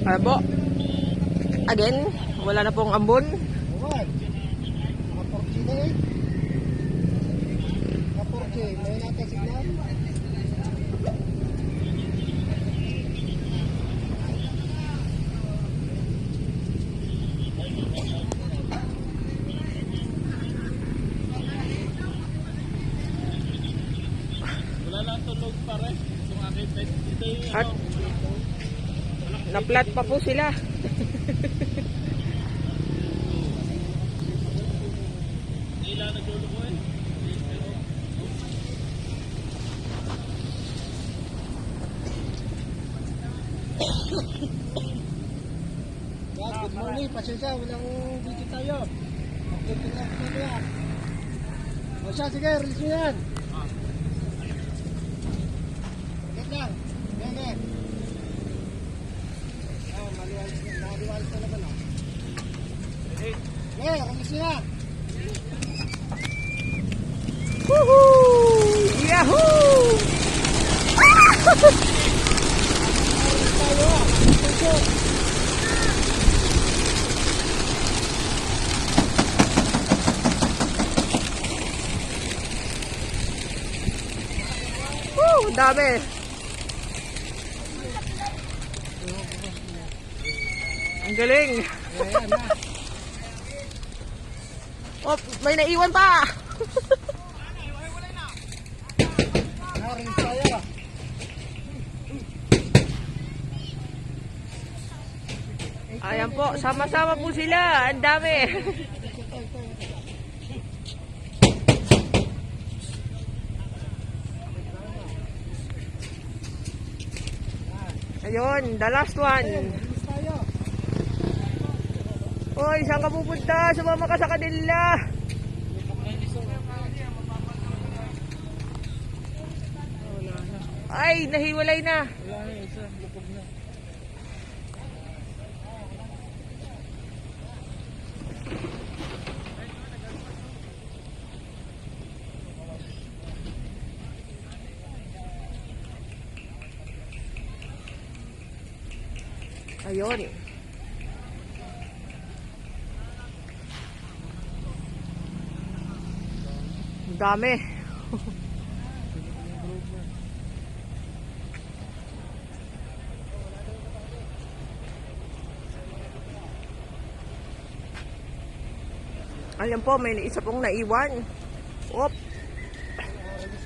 Abo. Again, wala na pong ambon. Buwan. Kapurki na eh. Kapurki. May natin signal. Wala lang tulog pare. At na-flat pa po sila. Nila nagluluko eh. Good morning. Pasensya. Walang video tayo. Upload ko lang ito yan. O siya, sige. Release nyo yan. Wait lang. Yan. Maliwalis na naman. Yeah, release nyo yan. Woohoo! Yahoo! Tayo. Pasensya. Woo! Dami. Ang galing. Ayan na. Oh, may naiwan pa. Release tayo. Ayan po, sama-sama po sila. Ang dami. Ayun, the last one. Release tayo. Hoy, saan ka pupunta? Sumama ka sa kanila. Ay, nahiwalay na. Wala na isa. Lupog na. Ayun. Ang dami. Ayan po, may isa pong naiwan. Oop.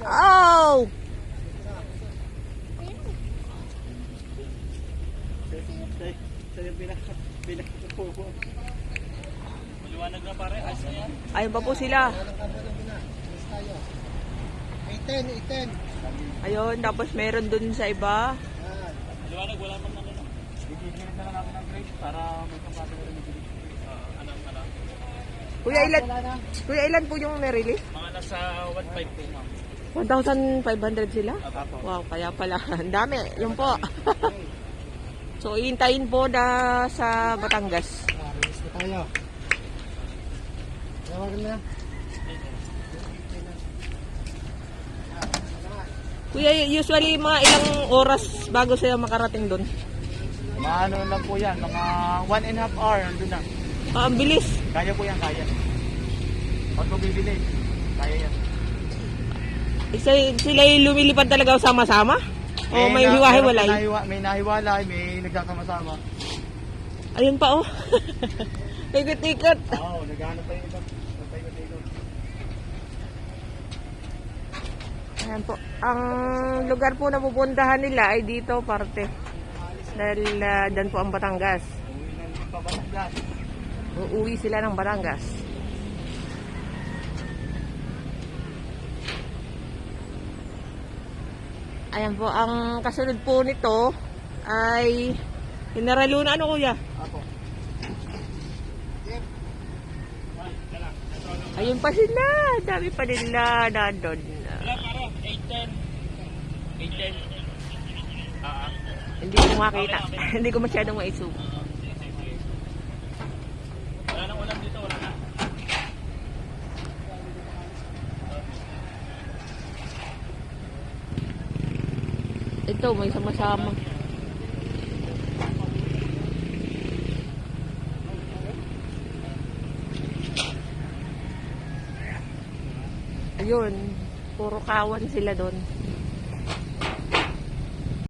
Oh! Sa pinakapupo. Maliwanag na pare. Ayos na yan. Ayun pa po sila. Release tayo. 810. Ayun, tapos meron dun sa iba. Yan. Maliwanag, wala man na ano. Bigyan na lang natin ng grade para may kampate na rin yung grade. Wala na. Kuya, ilan po yung na-release? Mga nasa 1.5 po ma'am. 1,500 sila? Apo. Wow, kaya pala. Ang dami. Yun po. So, iintayin po na sa Batangas. Release na tayo. Tawagan na. Kuya, usually mga ilang oras bago sila makarating doon? Mga ano lang po yan. Mga 1.5 hour nandun na. Ang bilis. Kaya po yan, kaya. Pag ko bibili, kaya yan. Sila yung lumilipad talaga sama-sama? O may hiwa-hiwalay? May nahiwalay, may nagkakama-sama. Ayun pa oh. Ikot-ikot. Oo, naghahanap pa yung iba. Nagpaikot-ikot. Ayan po. Ang lugar po na pupuntahan nila ay dito parte. Dahil dyan po ang Batangas. Uwi na pa Batangas. Uuwi sila ng Batangas. Ayan po, ang kasunod po nito ay General Luna. Ano kuya? Ako. Ayun pa sila. Dami pa nila na doon. Wala paro, 810. 810. Hindi ko makita. Hindi ko masyadong maisug. Wala nang ulam dito, wala na. Ito, may sama-sama. Ayun, puro kawan sila doon.